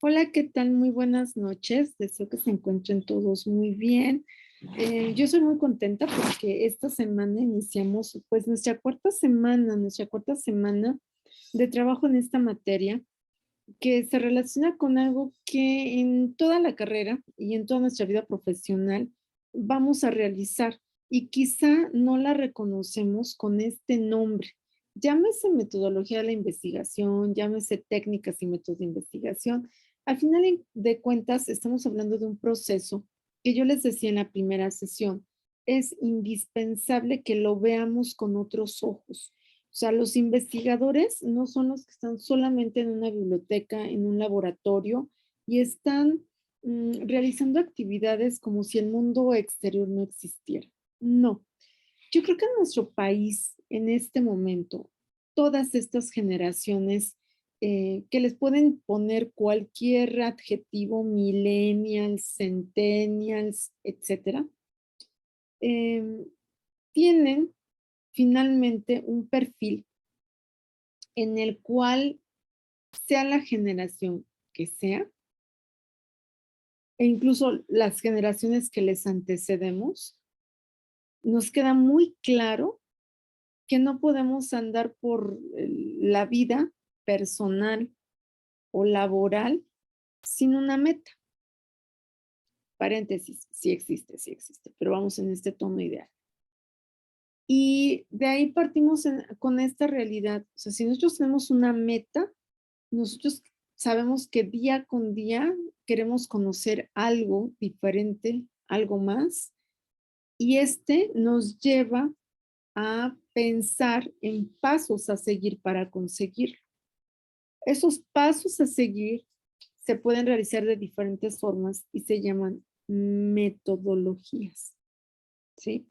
Hola, ¿qué tal? Muy buenas noches. Deseo que se encuentren todos muy bien. Yo soy muy contenta porque esta semana iniciamos pues nuestra cuarta semana de trabajo en esta materia que se relaciona con algo que en toda la carrera y en toda nuestra vida profesional vamos a realizar y quizá no la reconocemos con este nombre. Llámese metodología de la investigación, llámese técnicas y métodos de investigación. Al final de cuentas, estamos hablando de un proceso que yo les decía en la primera sesión, es indispensable que lo veamos con otros ojos. O sea, los investigadores no son los que están solamente en una biblioteca, en un laboratorio y están realizando actividades como si el mundo exterior no existiera. No, yo creo que en nuestro país, en este momento, todas estas generaciones que les pueden poner cualquier adjetivo, millennials, centennials, etcétera, em, tienen finalmente un perfil en el cual sea la generación que sea, e incluso las generaciones que les antecedemos, nos queda muy claro que no podemos andar por la vida personal o laboral sin una meta. Paréntesis, sí existe, pero vamos en este tono ideal. Y de ahí partimos con esta realidad. O sea, si nosotros tenemos una meta, nosotros sabemos que día con día queremos conocer algo diferente, algo más, y este nos lleva a pensar en pasos a seguir para conseguirlo. Esos pasos a seguir se pueden realizar de diferentes formas y se llaman metodologías, ¿sí?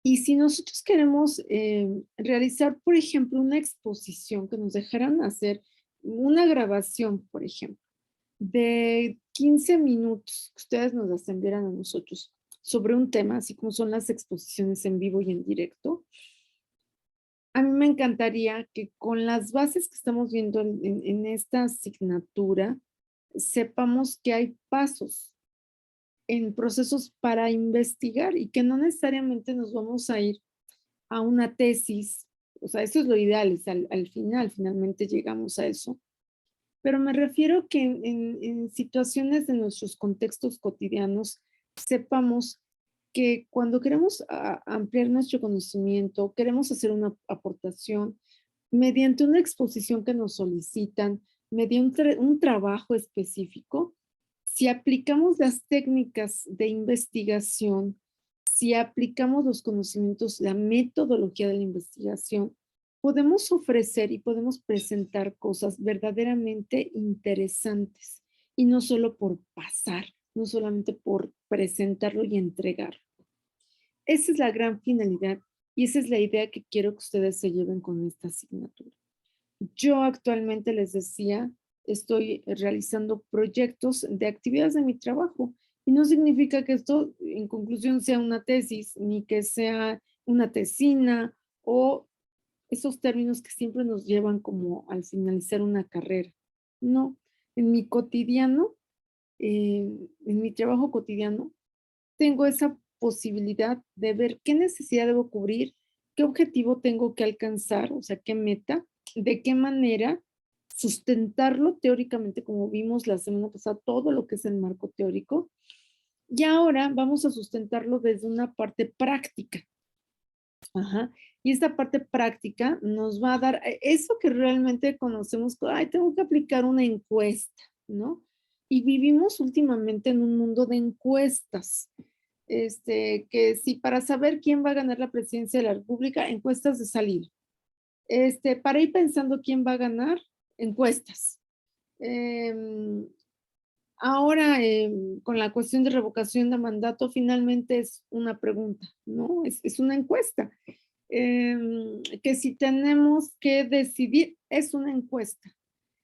Y si nosotros queremos realizar, por ejemplo, una exposición que nos dejaran hacer una grabación, por ejemplo, de 15 minutos, que ustedes nos las enviaran a nosotros sobre un tema, así como son las exposiciones en vivo y en directo, a mí me encantaría que con las bases que estamos viendo en esta asignatura, sepamos que hay pasos en procesos para investigar y que no necesariamente nos vamos a ir a una tesis. O sea, eso es lo ideal, es al final, finalmente llegamos a eso. Pero me refiero que en situaciones de nuestros contextos cotidianos sepamos que cuando queremos ampliar nuestro conocimiento, queremos hacer una aportación mediante una exposición que nos solicitan, mediante un trabajo específico, si aplicamos las técnicas de investigación, si aplicamos los conocimientos, la metodología de la investigación, podemos ofrecer y podemos presentar cosas verdaderamente interesantes y no solo por pasar, no solamente por presentarlo y entregarlo. Esa es la gran finalidad y esa es la idea que quiero que ustedes se lleven con esta asignatura. Yo actualmente les decía, estoy realizando proyectos de actividades de mi trabajo y no significa que esto en conclusión sea una tesis ni que sea una tesina o esos términos que siempre nos llevan como al finalizar una carrera. No, en mi cotidiano, en mi trabajo cotidiano, tengo esa posibilidad de ver qué necesidad debo cubrir, qué objetivo tengo que alcanzar, o sea, qué meta, de qué manera sustentarlo teóricamente, como vimos la semana pasada, todo lo que es el marco teórico. Y ahora vamos a sustentarlo desde una parte práctica. Ajá. Y esta parte práctica nos va a dar eso que realmente conocemos, ay, tengo que aplicar una encuesta, ¿no? Y vivimos últimamente en un mundo de encuestas. Que si para saber quién va a ganar la presidencia de la República, encuestas de salida. Para ir pensando quién va a ganar, encuestas. Em, Ahora, con la cuestión de revocación de mandato, finalmente es una pregunta, ¿no? Es una encuesta. Que si tenemos que decidir, es una encuesta.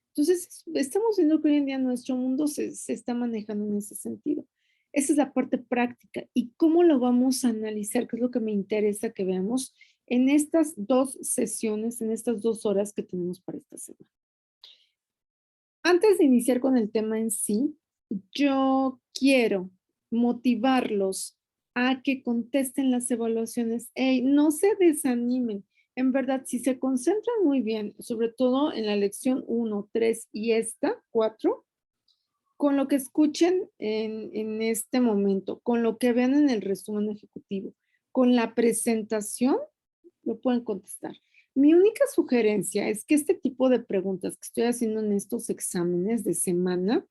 Entonces, estamos viendo que hoy en día nuestro mundo se está manejando en ese sentido. Esa es la parte práctica. ¿Y cómo lo vamos a analizar? Que es lo que me interesa que veamos en estas dos sesiones, en estas 2 horas que tenemos para esta semana. Antes de iniciar con el tema en sí, yo quiero motivarlos a que contesten las evaluaciones. Ey, no se desanimen. En verdad, si se concentran muy bien, sobre todo en la lección 1, 3 y esta, 4, con lo que escuchen en este momento, con lo que vean en el resumen ejecutivo, con la presentación, lo pueden contestar. Mi única sugerencia es que este tipo de preguntas que estoy haciendo en estos exámenes de semana,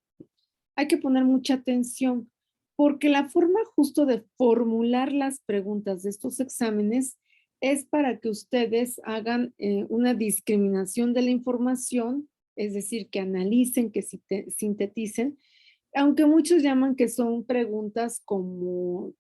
hay que poner mucha atención, porque la forma justo de formular las preguntas de estos exámenes es para que ustedes hagan una discriminación de la información, es decir, que analicen, que sinteticen, aunque muchos llaman que son preguntas como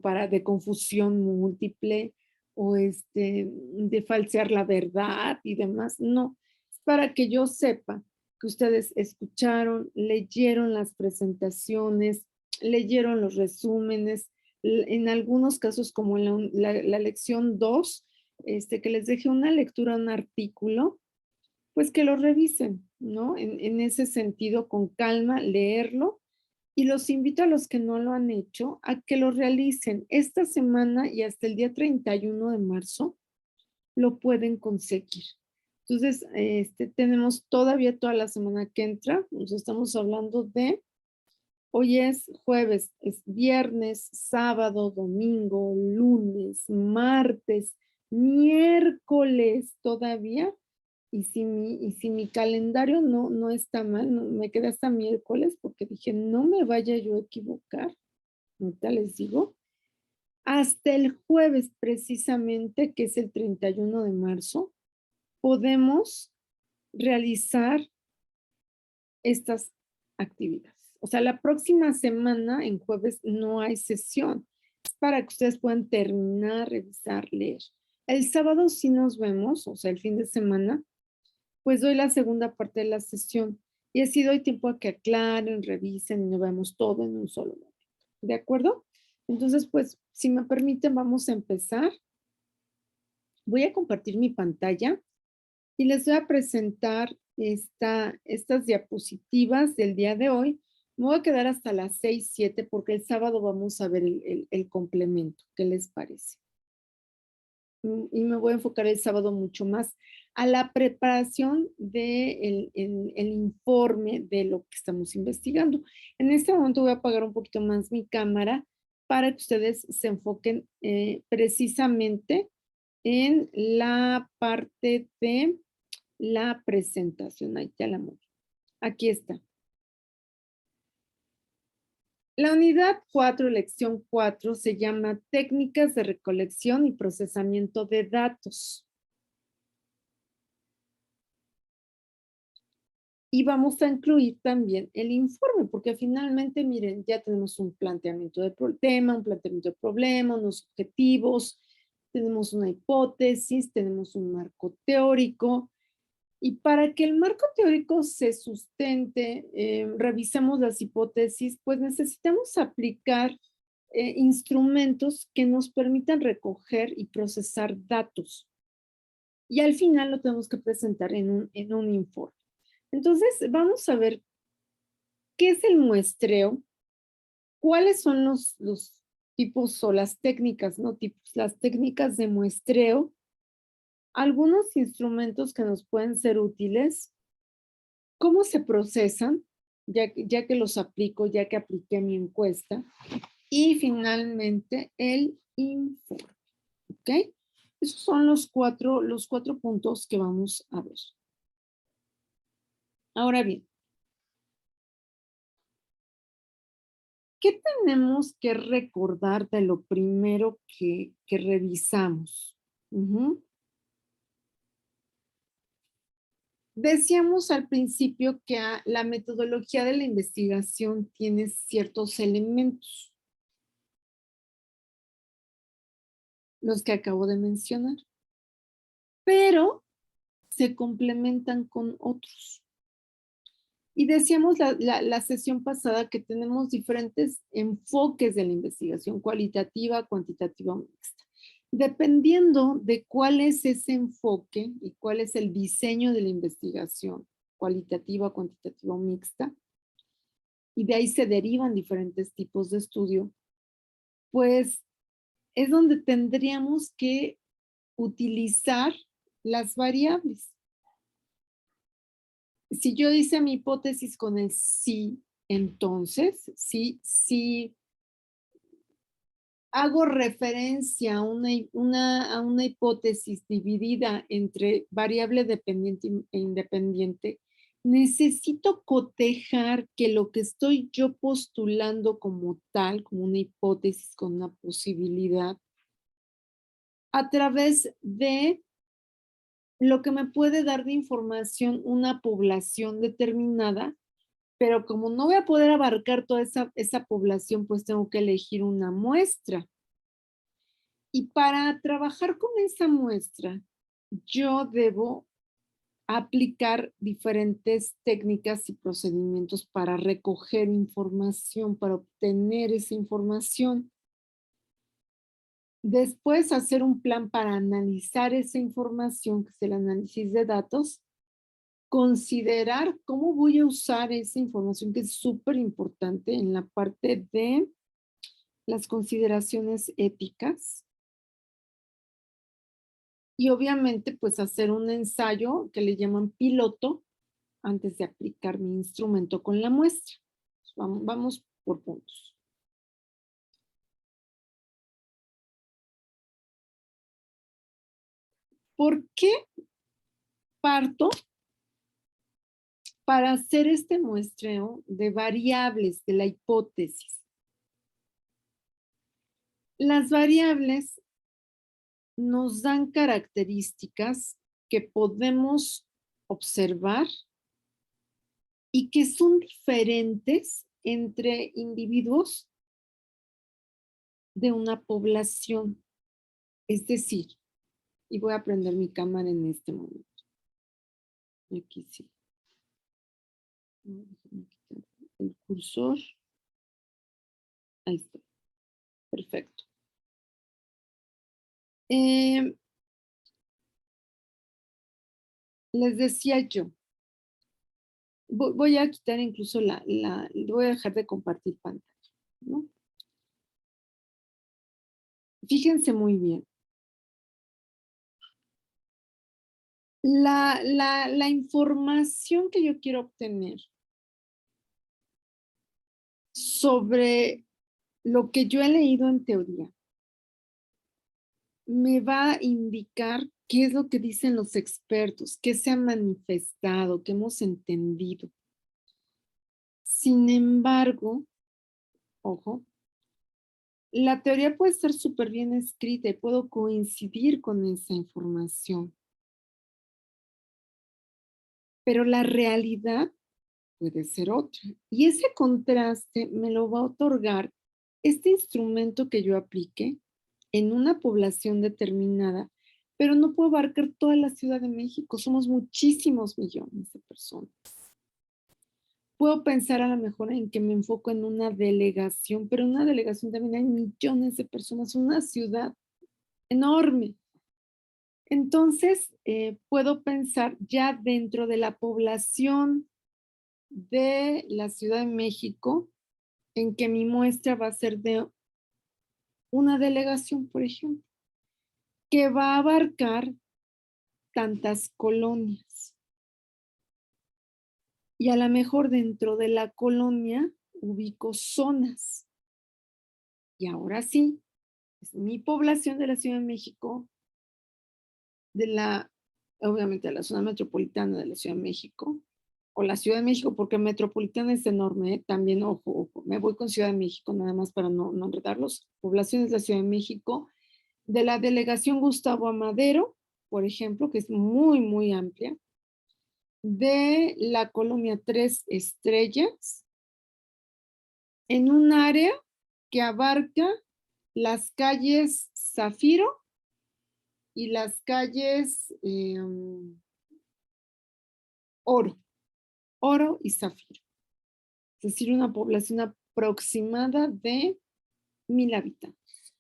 para de confusión múltiple o de falsear la verdad y demás. No, es para que yo sepa que ustedes escucharon, leyeron las presentaciones, leyeron los resúmenes, en algunos casos como en la lección 2, que les deje una lectura, un artículo, pues que lo revisen, ¿no? En ese sentido, con calma, leerlo. Y los invito a los que no lo han hecho a que lo realicen esta semana y hasta el día 31 de marzo lo pueden conseguir. Entonces, tenemos todavía toda la semana que entra. Nos estamos hablando de, hoy es jueves, es viernes, sábado, domingo, lunes, martes, miércoles todavía. Y si mi calendario no está mal, no, me quedé hasta miércoles porque dije, no me vaya yo a equivocar. Ahorita les digo. Hasta el jueves precisamente, que es el 31 de marzo, podemos realizar estas actividades. O sea, la próxima semana, en jueves, no hay sesión. Es para que ustedes puedan terminar, revisar, leer. El sábado sí nos vemos, o sea, el fin de semana, pues doy la segunda parte de la sesión. Y así doy tiempo a que aclaren, revisen y nos vemos todo en un solo momento. ¿De acuerdo? Entonces, pues, si me permiten, vamos a empezar. Voy a compartir mi pantalla y les voy a presentar estas diapositivas del día de hoy. Me voy a quedar hasta las 6, 7 porque el sábado vamos a ver el complemento. ¿Qué les parece? Y me voy a enfocar el sábado mucho más a la preparación del el informe de lo que estamos investigando. En este momento voy a apagar un poquito más mi cámara para que ustedes se enfoquen precisamente en la parte de la presentación. Ahí ya la moví. Aquí está. La unidad 4, lección 4, se llama Técnicas de recolección y procesamiento de datos. Y vamos a incluir también el informe, porque finalmente, miren, ya tenemos un planteamiento de tema, un planteamiento de problema, unos objetivos, tenemos una hipótesis, tenemos un marco teórico. Y para que el marco teórico se sustente, revisemos las hipótesis, pues necesitamos aplicar instrumentos que nos permitan recoger y procesar datos. Y al final lo tenemos que presentar en un informe. Entonces, vamos a ver qué es el muestreo, cuáles son los tipos o las técnicas, no tipos, las técnicas de muestreo, algunos instrumentos que nos pueden ser útiles, cómo se procesan, ya que los aplico, ya que apliqué mi encuesta, y finalmente el informe, ¿ok? Esos son los cuatro puntos que vamos a ver. Ahora bien, ¿qué tenemos que recordar de lo primero que revisamos? Decíamos al principio que la metodología de la investigación tiene ciertos elementos, los que acabo de mencionar, pero se complementan con otros. Y decíamos la sesión pasada que tenemos diferentes enfoques de la investigación, cualitativa, cuantitativa o mixta. Dependiendo de cuál es ese enfoque y cuál es el diseño de la investigación, cualitativa, cuantitativa o mixta, y de ahí se derivan diferentes tipos de estudio, pues es donde tendríamos que utilizar las variables. Si yo hice mi hipótesis con el sí, entonces, sí hago referencia a una hipótesis dividida entre variable dependiente e independiente, necesito cotejar que lo que estoy yo postulando como tal, como una hipótesis con una posibilidad, a través de lo que me puede dar de información una población determinada, pero como no voy a poder abarcar toda esa población, pues tengo que elegir una muestra. Y para trabajar con esa muestra, yo debo aplicar diferentes técnicas y procedimientos para recoger información, para obtener esa información. Después hacer un plan para analizar esa información, que es el análisis de datos, considerar cómo voy a usar esa información, que es súper importante en la parte de las consideraciones éticas. Y obviamente, pues hacer un ensayo que le llaman piloto antes de aplicar mi instrumento con la muestra. Vamos por puntos. ¿Por qué parto para hacer este muestreo de variables de la hipótesis? Las variables nos dan características que podemos observar y que son diferentes entre individuos de una población. Es decir, y voy a prender mi cámara en este momento. Aquí sí. El cursor. Ahí está. Perfecto. Les decía yo, voy a quitar incluso voy a dejar de compartir pantalla, ¿no? Fíjense muy bien. La información que yo quiero obtener sobre lo que yo he leído en teoría me va a indicar qué es lo que dicen los expertos, qué se ha manifestado, qué hemos entendido. Sin embargo, ojo, la teoría puede estar súper bien escrita y puedo coincidir con esa información. Pero la realidad puede ser otra. Y ese contraste me lo va a otorgar este instrumento que yo aplique en una población determinada, pero no puedo abarcar toda la Ciudad de México. Somos muchísimos millones de personas. Puedo pensar a lo mejor en que me enfoco en una delegación, pero en una delegación también hay millones de personas, una ciudad enorme. Entonces, puedo pensar ya dentro de la población de la Ciudad de México, en que mi muestra va a ser de una delegación, por ejemplo, que va a abarcar tantas colonias. Y a lo mejor dentro de la colonia ubico zonas. Y ahora sí, es mi población de la Ciudad de México, obviamente de la zona metropolitana de la Ciudad de México, o la Ciudad de México, porque metropolitana es enorme, ¿eh? También, ojo, me voy con Ciudad de México nada más para no enredarlos. Poblaciones de la Ciudad de México, de la delegación Gustavo Amadero, por ejemplo, que es muy, muy amplia, de la colonia Tres Estrellas, en un área que abarca las calles Zafiro y las calles Oro y Zafiro. Es decir, una población aproximada de 1,000 habitantes.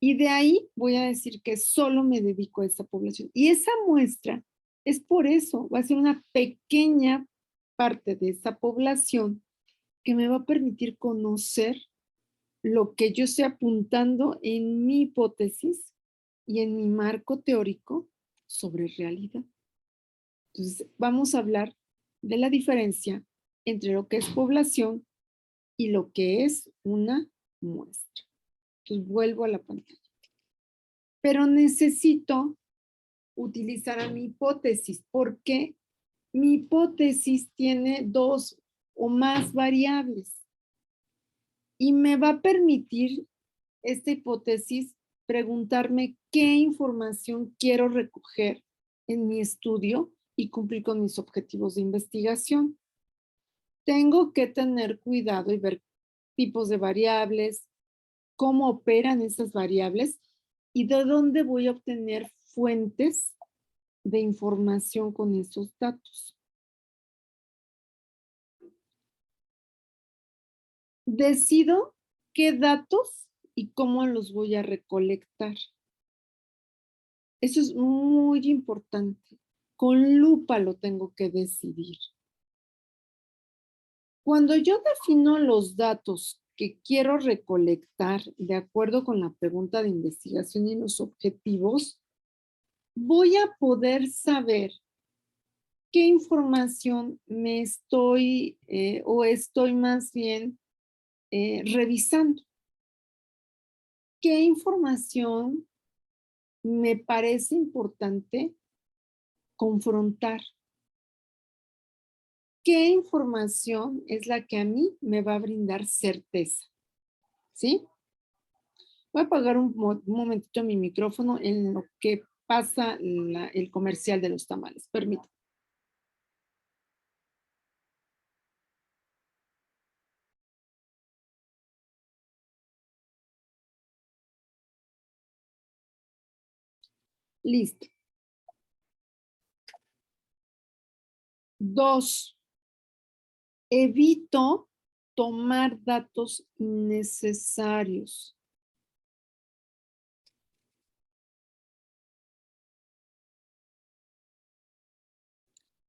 Y de ahí voy a decir que solo me dedico a esa población. Y esa muestra Es por eso, va a ser una pequeña parte de esa población que me va a permitir conocer lo que yo estoy apuntando en mi hipótesis y en mi marco teórico sobre realidad. Entonces, vamos a hablar de la diferencia entre lo que es población y lo que es una muestra. Entonces, vuelvo a la pantalla. Pero necesito utilizar a mi hipótesis porque mi hipótesis tiene 2 o más variables y me va a permitir esta hipótesis preguntarme qué información quiero recoger en mi estudio y cumplir con mis objetivos de investigación. Tengo que tener cuidado y ver tipos de variables, cómo operan esas variables y de dónde voy a obtener fuentes de información con esos datos. Decido qué datos y cómo los voy a recolectar. Eso es muy importante. Con lupa lo tengo que decidir. Cuando yo defino los datos que quiero recolectar de acuerdo con la pregunta de investigación y los objetivos, voy a poder saber qué información me estoy o estoy más bien revisando. ¿Qué información me parece importante confrontar? ¿Qué información es la que a mí me va a brindar certeza? ¿Sí? Voy a apagar un momentito mi micrófono en lo que pasa el comercial de los tamales. Permítame. Listo. 2, evito tomar datos innecesarios.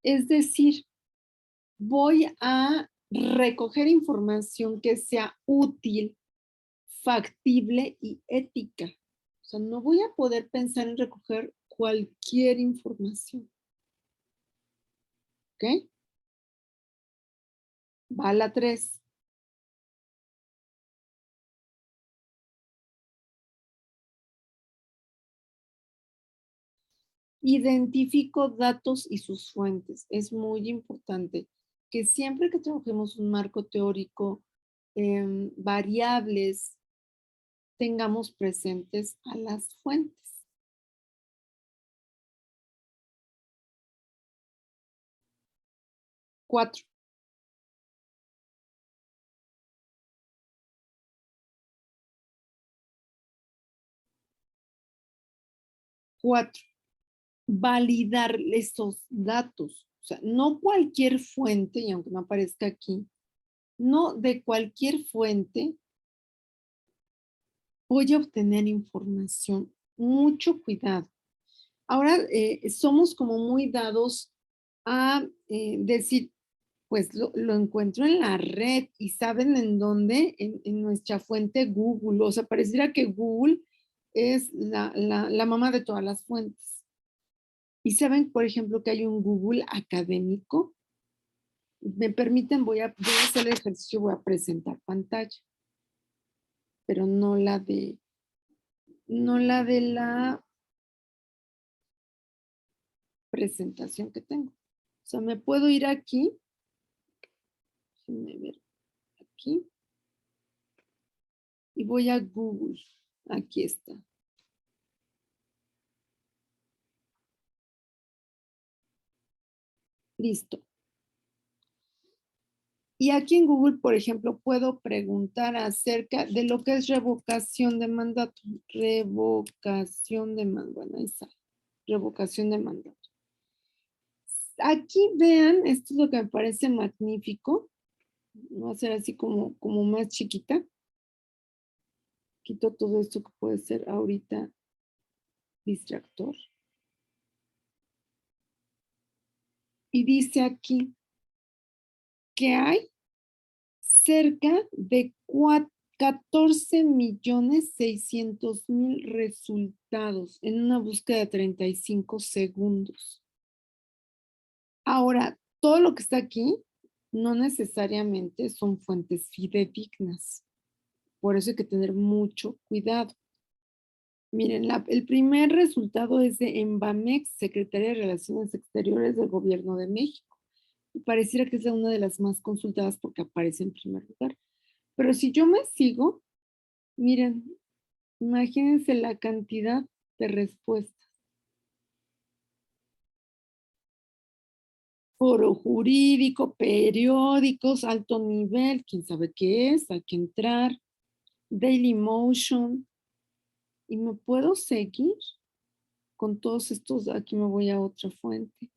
Es decir, voy a recoger información que sea útil, factible y ética. O sea, no voy a poder pensar en recoger cualquier información. ¿Ok? Va la 3. Identifico datos y sus fuentes. Es muy importante que siempre que trabajemos un marco teórico, variables, tengamos presentes a las fuentes. 4. 4. Validar esos datos. O sea, no cualquier fuente, y aunque no aparezca aquí, no de cualquier fuente voy a obtener información. Mucho cuidado. Ahora somos como muy dados a decir, pues lo encuentro en la red y saben en dónde, en nuestra fuente Google. O sea, pareciera que Google es la mamá de todas las fuentes. Y saben, por ejemplo, que hay un Google académico. Me permiten, voy a hacer el ejercicio, voy a presentar pantalla, pero no la de la presentación que tengo. O sea, me puedo ir aquí, déjenme ver aquí, y voy a Google. Aquí está. Listo. Y aquí en Google, por ejemplo, puedo preguntar acerca de lo que es revocación de mandato. Revocación de mandato. Bueno, ahí está. Revocación de mandato. Aquí vean, esto es lo que me parece magnífico. Va a ser así como más chiquita. Quito todo esto que puede ser ahorita distractor. Y dice aquí que hay cerca de 14.600.000 resultados en una búsqueda de 35 segundos. Ahora, todo lo que está aquí no necesariamente son fuentes fidedignas. Por eso hay que tener mucho cuidado. Miren, el primer resultado es de Embamex, Secretaría de Relaciones Exteriores del Gobierno de México. Y pareciera que es una de las más consultadas porque aparece en primer lugar. Pero si yo me sigo, miren, imagínense la cantidad de respuestas. Foro jurídico, periódicos, alto nivel, quién sabe qué es, hay que entrar, Daily Motion, y me puedo seguir con todos estos, aquí me voy a otra fuente.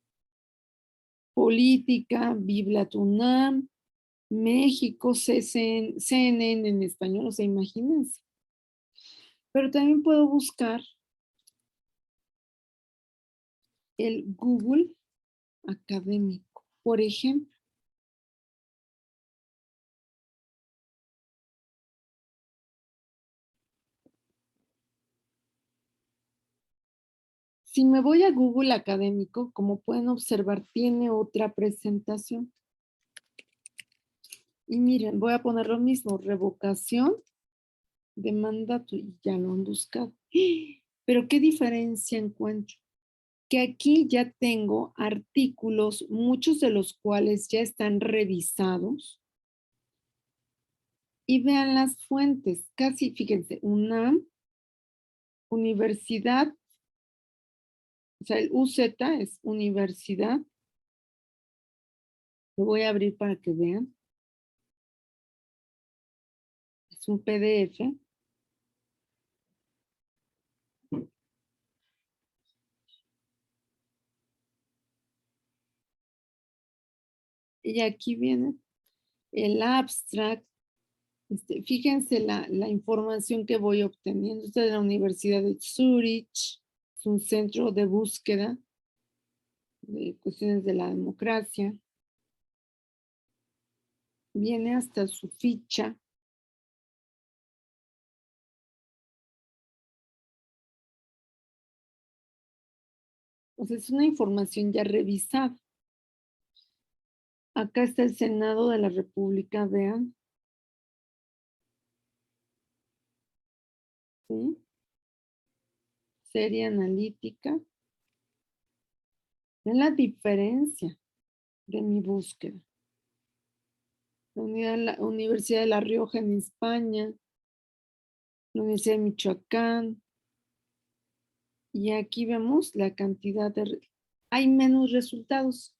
Política, Biblia Tunam, México, CNN en español, o sea, imagínense. Pero también puedo buscar el Google académico, por ejemplo. Si me voy a Google académico, como pueden observar, tiene otra presentación. Y miren, voy a poner lo mismo, revocación de mandato, y ya lo han buscado. Pero ¿qué diferencia encuentro? Que aquí ya tengo artículos, muchos de los cuales ya están revisados. Y vean las fuentes, casi, fíjense, UNAM, Universidad, o sea, el UZ es universidad. Lo voy a abrir para que vean. Es un PDF. Y aquí viene el abstract. Fíjense la información que voy obteniendo. Esta es de la Universidad de Zurich. Es un centro de búsqueda de cuestiones de la democracia. Viene hasta su ficha. O sea, es una información ya revisada. Acá está el Senado de la República, vean. ¿Sí? Serie analítica. Vean la diferencia de mi búsqueda. La Universidad de La Rioja en España, la Universidad de Michoacán, y aquí vemos la cantidad de... Hay menos resultados.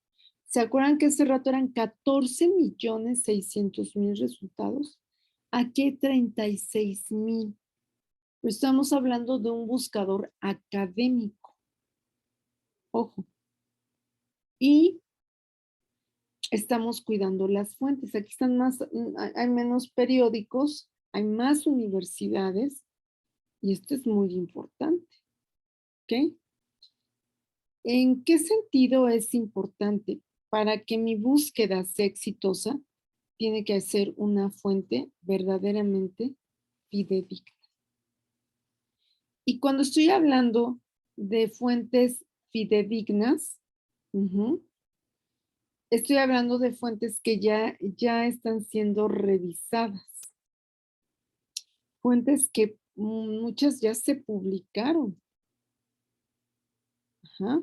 ¿Se acuerdan que hace rato eran 14.600.000 resultados? Aquí hay 36.000. Pero estamos hablando de un buscador académico. Ojo. Y estamos cuidando las fuentes. Aquí están más, hay menos periódicos, hay más universidades, y esto es muy importante. ¿Ok? ¿En qué sentido es importante? Para que mi búsqueda sea exitosa, tiene que ser una fuente verdaderamente fidedigna. Y cuando estoy hablando de fuentes fidedignas, estoy hablando de fuentes que ya están siendo revisadas. Fuentes que muchas ya se publicaron. Ajá.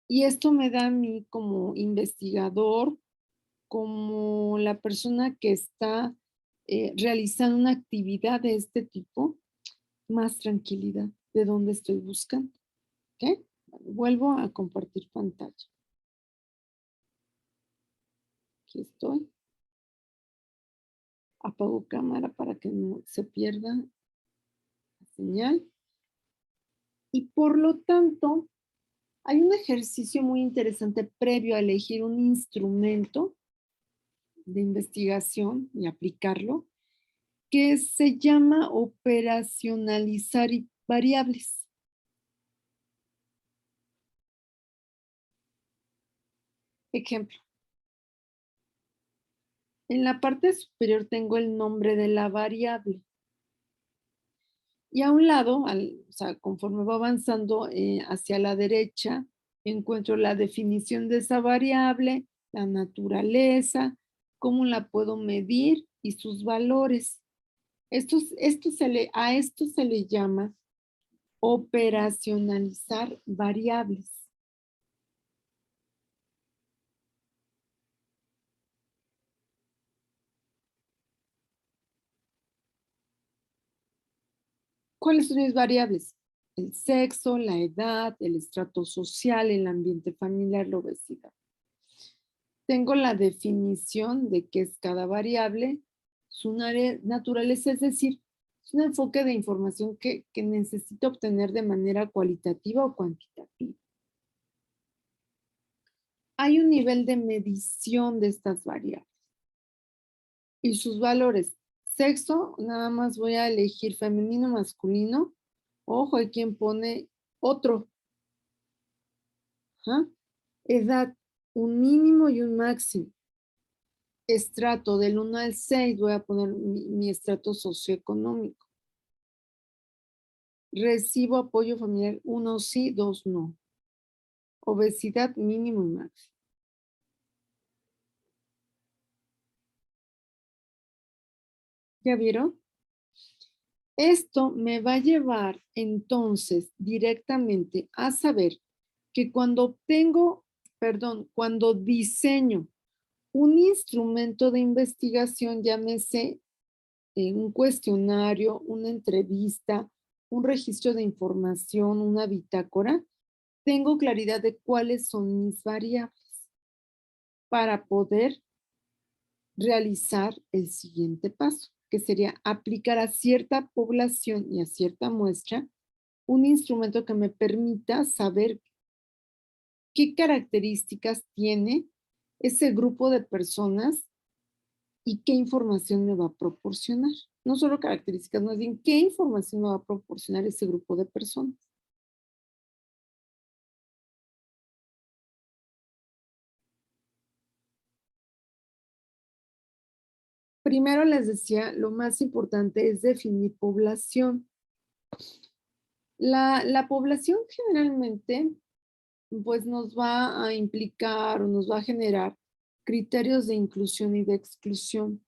Y esto me da a mí como investigador, como la persona que está realizando una actividad de este tipo, más tranquilidad de dónde estoy buscando. ¿Ok? Vuelvo a compartir pantalla. Aquí estoy. Apago cámara para que no se pierda la señal. Y por lo tanto, hay un ejercicio muy interesante previo a elegir un instrumento de investigación y aplicarlo, que se llama operacionalizar variables. Ejemplo, en la parte superior tengo el nombre de la variable. Y a un lado, o sea, conforme va avanzando hacia la derecha, encuentro la definición de esa variable, la naturaleza, cómo la puedo medir y sus valores. A esto se le llama operacionalizar variables. ¿Cuáles son mis variables? El sexo, la edad, el estrato social, el ambiente familiar, la obesidad. Tengo la definición de qué es cada variable, su naturaleza, es decir, es un enfoque de información que necesito obtener de manera cualitativa o cuantitativa. Hay un nivel de medición de estas variables y sus valores. Sexo, nada más voy a elegir femenino, masculino. Ojo, hay quien pone otro. ¿Ah? Edad, un mínimo y un máximo. Estrato del 1 al 6, voy a poner mi estrato socioeconómico. Recibo apoyo familiar, 1 sí, 2 no. Obesidad mínimo y máximo. ¿Ya vieron? Esto me va a llevar entonces directamente a saber que cuando diseño un instrumento de investigación, llámese un cuestionario, una entrevista, un registro de información, una bitácora, tengo claridad de cuáles son mis variables para poder realizar el siguiente paso, que sería aplicar a cierta población y a cierta muestra un instrumento que me permita saber qué características tiene ese grupo de personas y qué información me va a proporcionar. No solo características, más bien qué información me va a proporcionar ese grupo de personas. Primero les decía, lo más importante es definir población. La población generalmente pues nos va a implicar o nos va a generar criterios de inclusión y de exclusión.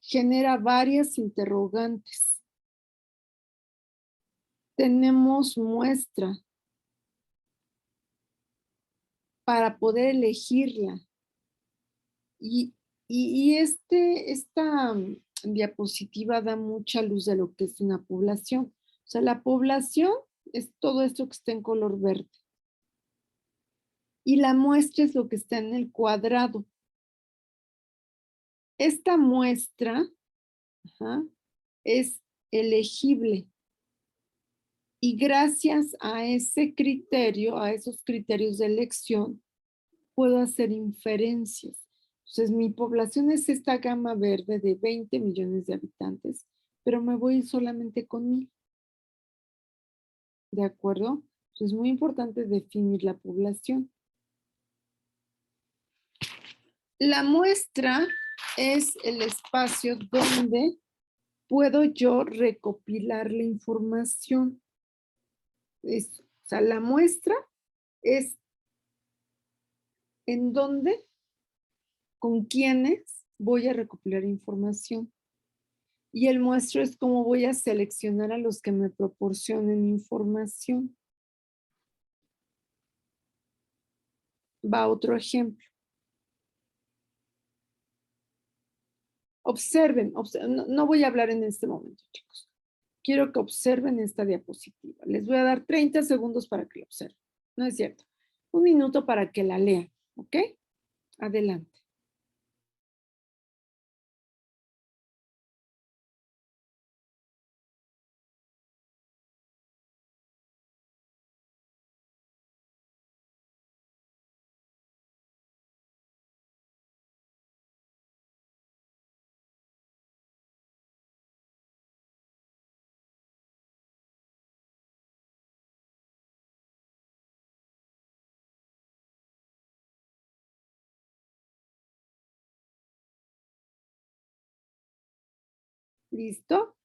Genera varias interrogantes. Tenemos muestra para poder elegirla. Esta diapositiva da mucha luz de lo que es una población. O sea, la población es todo esto que está en color verde. Y la muestra es lo que está en el cuadrado. Esta muestra es elegible. Y gracias a ese criterio, a esos criterios de elección, puedo hacer inferencias. Entonces, mi población es esta gama verde de 20 millones de habitantes, pero me voy solamente con 1000. ¿De acuerdo? Entonces, es muy importante definir la población. La muestra es el espacio donde puedo yo recopilar la información. O sea, la muestra es en donde, con quiénes voy a recopilar información. Y el muestro es cómo voy a seleccionar a los que me proporcionen información. Va otro ejemplo. Observen, no voy a hablar en este momento, chicos. Quiero que observen esta diapositiva. Les voy a dar 30 segundos para que la observen. No es cierto. 1 minuto para que la lean, ¿ok? Adelante. ¿Listo?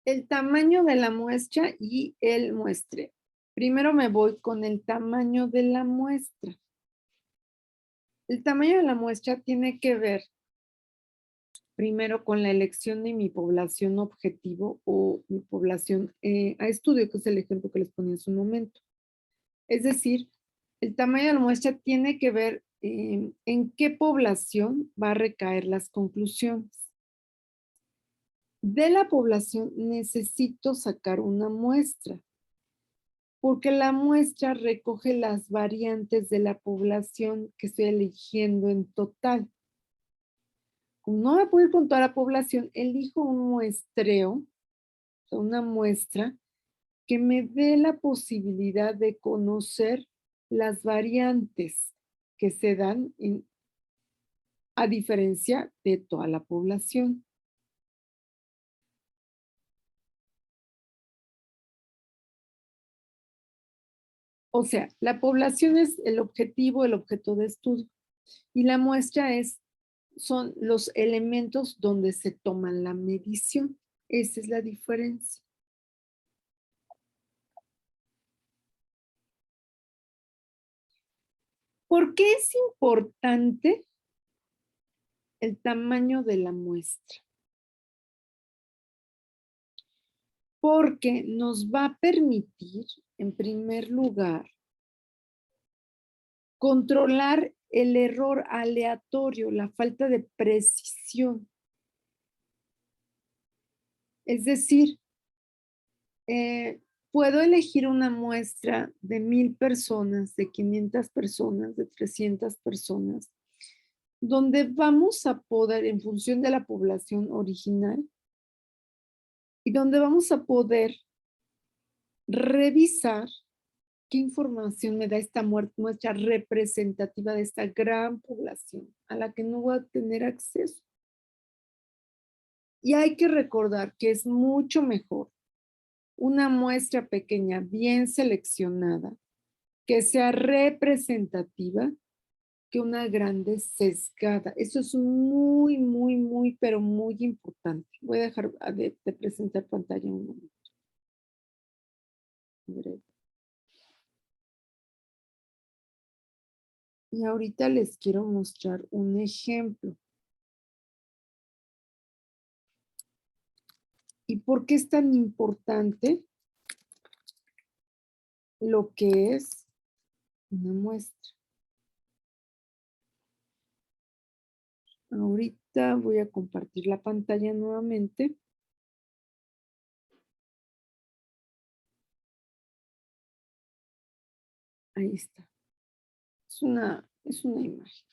El tamaño de la muestra y el muestreo. Primero me voy con el tamaño de la muestra. El tamaño de la muestra tiene que ver primero con la elección de mi población objetivo o mi población a estudio, que es el ejemplo que les ponía en su momento. Es decir, el tamaño de la muestra tiene que ver en qué población va a recaer las conclusiones. De la población necesito sacar una muestra, porque la muestra recoge las variantes de la población que estoy eligiendo en total. Como no me puedo ir con toda la población, elijo un muestreo, o sea, una muestra que me dé la posibilidad de conocer las variantes que se dan a diferencia de toda la población. O sea, la población es el objetivo, el objeto de estudio, y la muestra son los elementos donde se toman la medición. Esa es la diferencia. ¿Por qué es importante el tamaño de la muestra? Porque nos va a permitir, en primer lugar, controlar el error aleatorio, la falta de precisión. Es decir, puedo elegir una muestra de 1000 personas, de 500 personas, de 300 personas, donde vamos a poder, en función de la población original, y donde vamos a poder revisar qué información me da esta muestra representativa de esta gran población a la que no voy a tener acceso. Y hay que recordar que es mucho mejor una muestra pequeña, bien seleccionada, que sea representativa, que una grande sesgada. Eso es muy, muy, muy, pero muy importante. Voy a dejar de presentar pantalla un momento. Y ahorita les quiero mostrar un ejemplo. ¿Y por qué es tan importante lo que es una muestra? Ahorita voy a compartir la pantalla nuevamente. Ahí está. Es una imagen.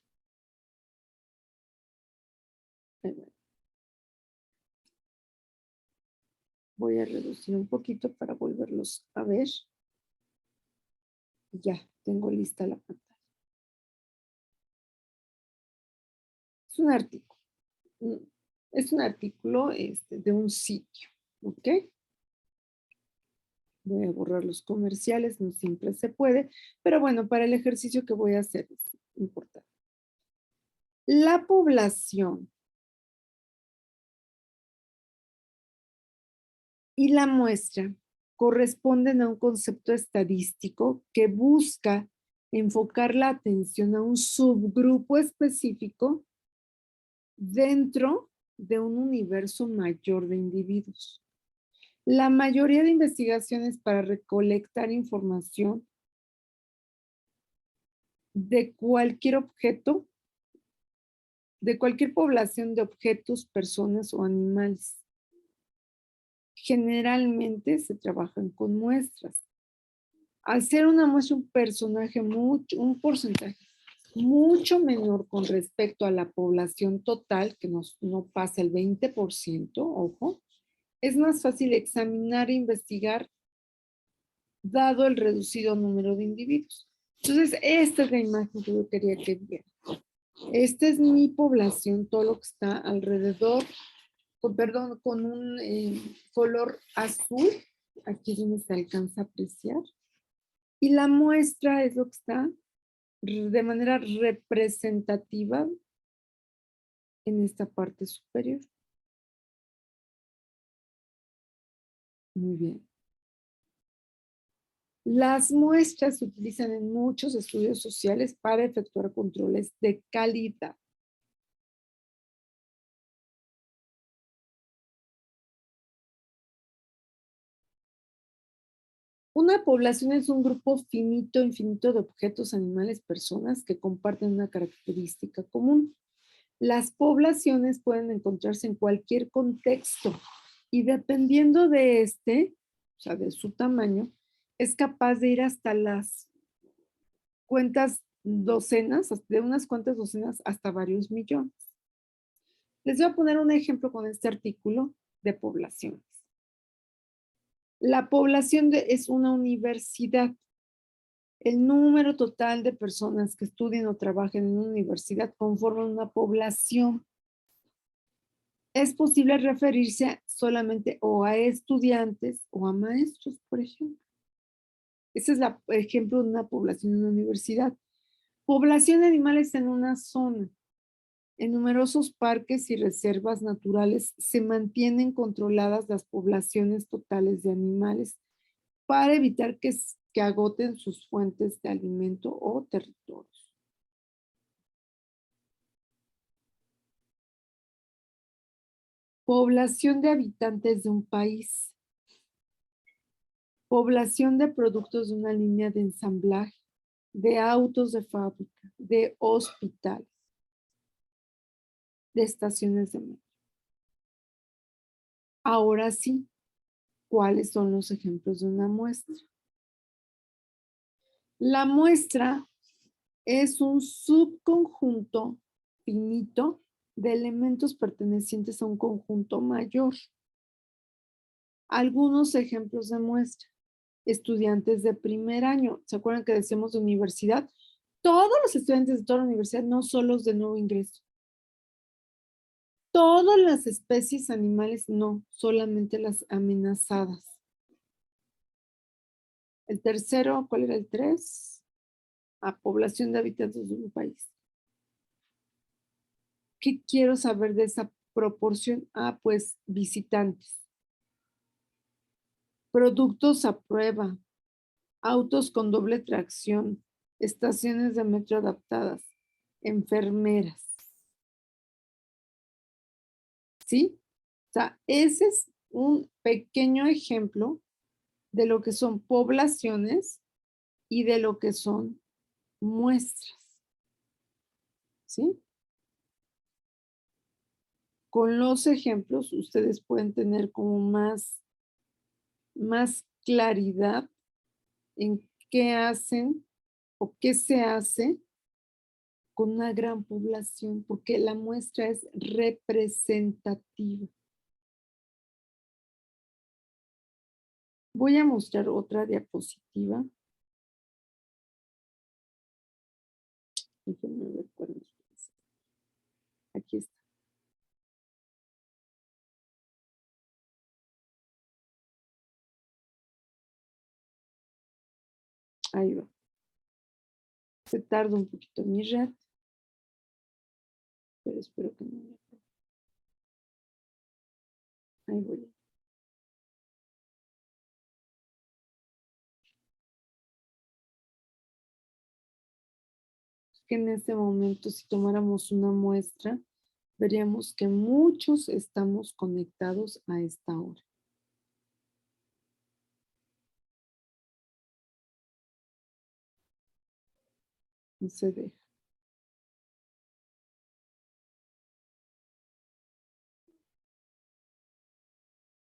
Voy a reducir un poquito para volverlos a ver. Ya, tengo lista la pantalla. Es un artículo. Es un artículo de un sitio, ¿ok? Voy a borrar los comerciales, no siempre se puede, pero bueno, para el ejercicio que voy a hacer es importante. La población y la muestra corresponden a un concepto estadístico que busca enfocar la atención a un subgrupo específico dentro de un universo mayor de individuos. La mayoría de investigaciones para recolectar información de cualquier objeto, de cualquier población de objetos, personas o animales. Generalmente se trabajan con muestras. Al ser una muestra un un porcentaje mucho menor con respecto a la población total, que no pasa el 20%, ojo, es más fácil examinar e investigar dado el reducido número de individuos. Entonces, esta es la imagen que yo quería que vieran. Esta es mi población, todo lo que está alrededor, con un color azul, aquí es donde se alcanza a apreciar. Y la muestra es lo que está de manera representativa en esta parte superior. Muy bien. Las muestras se utilizan en muchos estudios sociales para efectuar controles de calidad. Una población es un grupo finito, infinito de objetos, animales, personas que comparten una característica común. Las poblaciones pueden encontrarse en cualquier contexto y dependiendo de o sea, de su tamaño, es capaz de ir hasta las cuentas docenas, de unas cuantas docenas hasta varios millones. Les voy a poner un ejemplo con este artículo de poblaciones. La población es una universidad. El número total de personas que estudien o trabajen en una universidad conforman una población. Es posible referirse solamente o a estudiantes o a maestros, por ejemplo. Ese es el ejemplo de una población en una universidad. Población de animales en una zona. En numerosos parques y reservas naturales se mantienen controladas las poblaciones totales de animales para evitar que agoten sus fuentes de alimento o territorios. Población de habitantes de un país. Población de productos de una línea de ensamblaje, de autos de fábrica, de hospitales, de estaciones de metro. Ahora sí, ¿cuáles son los ejemplos de una muestra? La muestra es un subconjunto finito de elementos pertenecientes a un conjunto mayor. Algunos ejemplos de muestra. Estudiantes de primer año. ¿Se acuerdan que decíamos de universidad? Todos los estudiantes de toda la universidad, no solo los de nuevo ingreso. Todas las especies animales, no, solamente las amenazadas. El tercero, ¿cuál era el 3? A población de habitantes de un país. ¿Qué quiero saber de esa proporción? Pues visitantes. Productos a prueba, autos con doble tracción, estaciones de metro adaptadas, enfermeras. ¿Sí? O sea, ese es un pequeño ejemplo de lo que son poblaciones y de lo que son muestras. ¿Sí? Con los ejemplos ustedes pueden tener como más claridad en qué hacen o qué se hace con una gran población, porque la muestra es representativa. Voy a mostrar otra diapositiva. Déjenme ver cuál es. Aquí está. Ahí va. Se tarda un poquito mi red, pero espero que no me acuerde. Ahí voy. Que en este momento, si tomáramos una muestra, veríamos que muchos estamos conectados a esta hora. No se deja.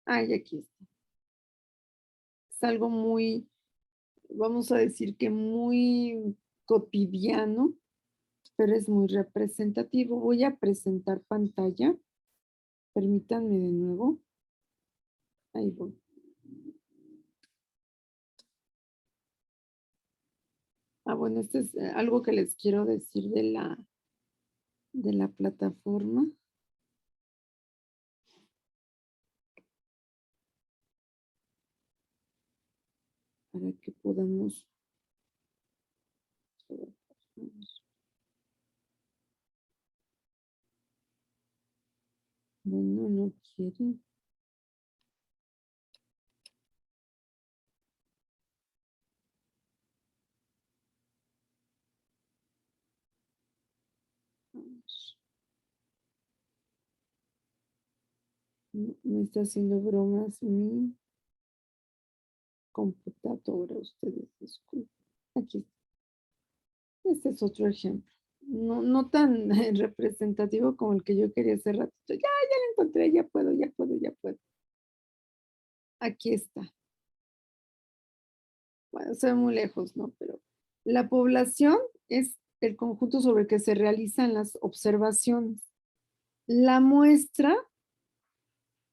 Ay, aquí está. Es algo muy, vamos a decir que muy cotidiano, pero es muy representativo. Voy a presentar pantalla. Permítanme de nuevo. Ahí voy. Bueno, esto es algo que les quiero decir de la plataforma. Para que podamos. Bueno, no quiere. Me está haciendo bromas mi computadora. Ustedes disculpen. Aquí está. Este es otro ejemplo. No tan representativo como el que yo quería hace ratito. Ya lo encontré, ya puedo. Aquí está. Bueno, se ve muy lejos, ¿no? Pero la población es el conjunto sobre el que se realizan las observaciones. La muestra,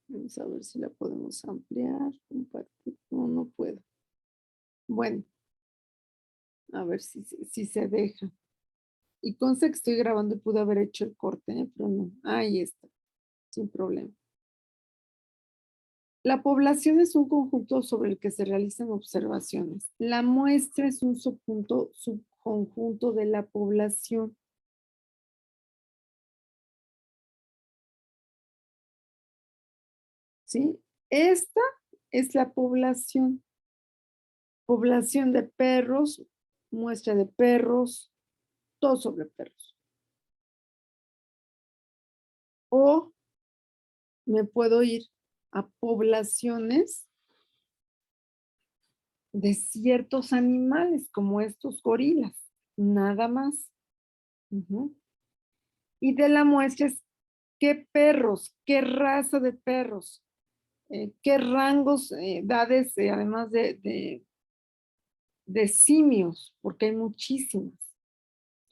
vamos a ver si la podemos ampliar, compartir. No puedo. Bueno, a ver si se deja. Y consta que estoy grabando y pude haber hecho el corte, pero no. Ahí está, sin problema. La población es un conjunto sobre el que se realizan observaciones. La muestra es un subconjunto de la población. ¿Sí? Esta es la población. Población de perros, muestra de perros, todo sobre perros. O me puedo ir a poblaciones de ciertos animales, como estos gorilas, nada más. Y de la muestra es qué perros, qué raza de perros, qué rangos, edades, además de simios, porque hay muchísimas.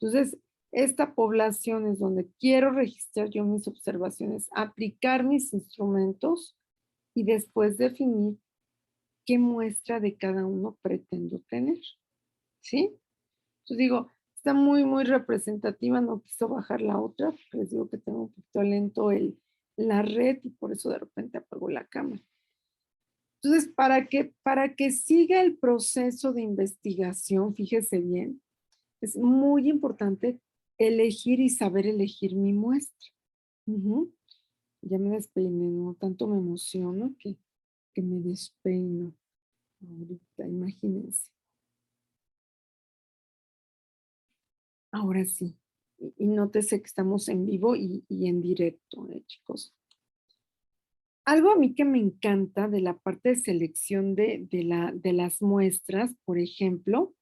Entonces, esta población es donde quiero registrar yo mis observaciones, aplicar mis instrumentos y después definir qué muestra de cada uno pretendo tener. ¿Sí? Entonces digo, está muy representativa, no quiso bajar la otra, porque les digo que tengo un poquito lento la red y por eso de repente apagó la cámara. Entonces, para que siga el proceso de investigación, fíjese bien, es muy importante elegir y saber elegir mi muestra. Ya me despeiné, no tanto me emociono que me despeino. Ahorita, imagínense. Ahora sí. Y nótese que estamos en vivo y en directo, chicos. Algo a mí que me encanta de la parte de selección de las muestras, por ejemplo,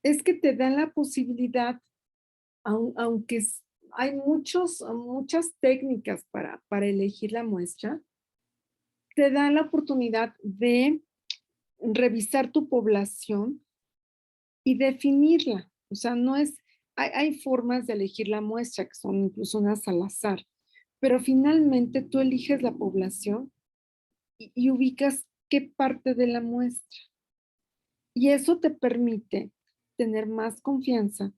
es que te dan la posibilidad, aunque hay muchas técnicas para elegir la muestra, te dan la oportunidad de revisar tu población y definirla. O sea, no es, hay formas de elegir la muestra que son incluso unas al azar, pero finalmente tú eliges la población y ubicas qué parte de la muestra. Y eso te permite tener más confianza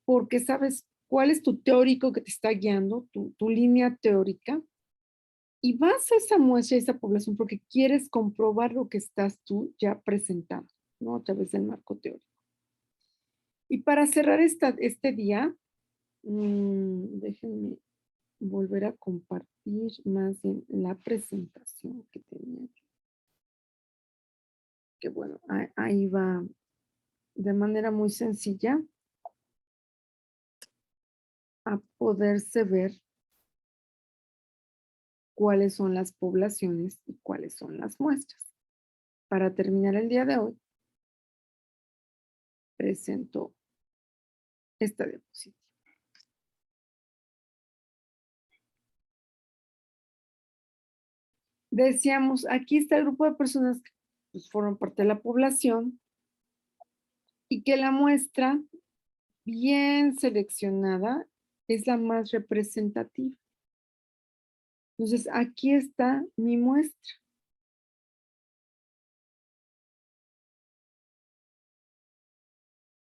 porque sabes cuál es tu teórico que te está guiando, tu línea teórica, y vas a esa muestra, a esa población, porque quieres comprobar lo que estás tú ya presentando, ¿no? A través del marco teórico. Y para cerrar este día, déjenme volver a compartir más bien la presentación que tenía. Que bueno, ahí va de manera muy sencilla a poderse ver cuáles son las poblaciones y cuáles son las muestras. Para terminar el día de hoy, presento esta diapositiva. Decíamos, aquí está el grupo de personas que pues, forman parte de la población y que la muestra bien seleccionada es la más representativa. Entonces, aquí está mi muestra.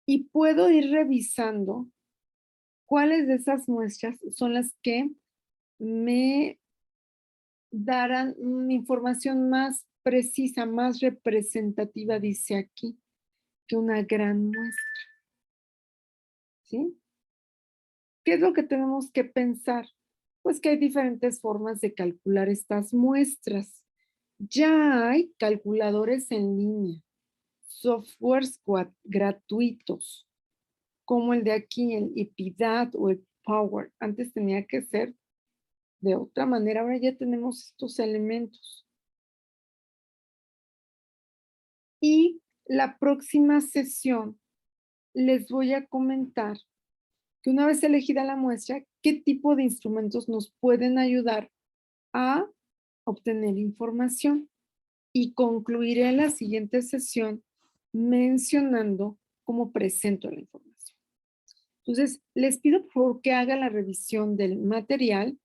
Y puedo ir revisando cuáles de esas muestras son las que me darán información más precisa, más representativa, dice aquí, que una gran muestra. ¿Sí? ¿Qué es lo que tenemos que pensar? Pues que hay diferentes formas de calcular estas muestras. Ya hay calculadores en línea, softwares gratuitos, como el de aquí, el Epidat o el Power. Antes tenía que ser de otra manera. Ahora ya tenemos estos elementos. Y la próxima sesión les voy a comentar que una vez elegida la muestra, qué tipo de instrumentos nos pueden ayudar a obtener información. Y concluiré la siguiente sesión mencionando cómo presento la información. Entonces, les pido por favor que haga la revisión del material.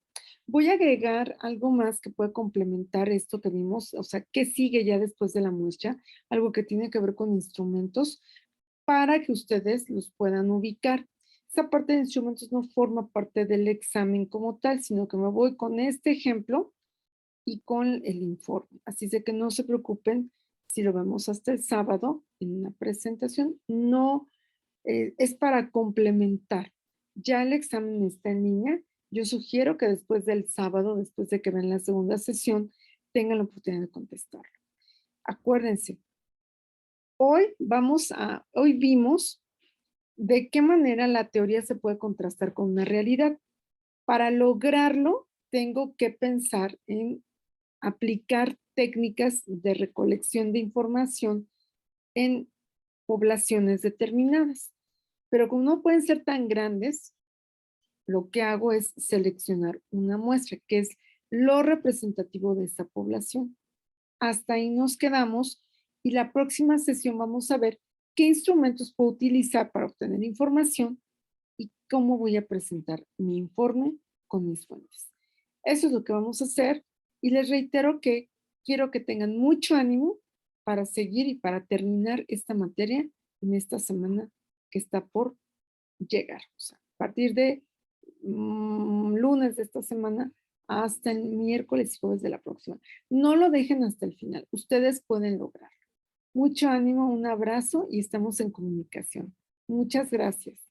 Voy a agregar algo más que puede complementar esto que vimos, o sea, qué sigue ya después de la muestra, algo que tiene que ver con instrumentos, para que ustedes los puedan ubicar. Esa parte de instrumentos no forma parte del examen como tal, sino que me voy con este ejemplo y con el informe. Así de que no se preocupen si lo vemos hasta el sábado en una presentación. No, es para complementar. Ya el examen está en línea. Yo sugiero que después del sábado, después de que ven la segunda sesión, tengan la oportunidad de contestarlo. Acuérdense, hoy vimos de qué manera la teoría se puede contrastar con una realidad. Para lograrlo, tengo que pensar en aplicar técnicas de recolección de información en poblaciones determinadas. Pero como no pueden ser tan grandes, lo que hago es seleccionar una muestra, que es lo representativo de esa población. Hasta ahí nos quedamos y la próxima sesión vamos a ver qué instrumentos puedo utilizar para obtener información y cómo voy a presentar mi informe con mis fuentes. Eso es lo que vamos a hacer y les reitero que quiero que tengan mucho ánimo para seguir y para terminar esta materia en esta semana que está por llegar. O sea, a partir de lunes de esta semana hasta el miércoles y jueves de la próxima. No lo dejen hasta el final. Ustedes pueden lograrlo. Mucho ánimo, un abrazo y estamos en comunicación. Muchas gracias.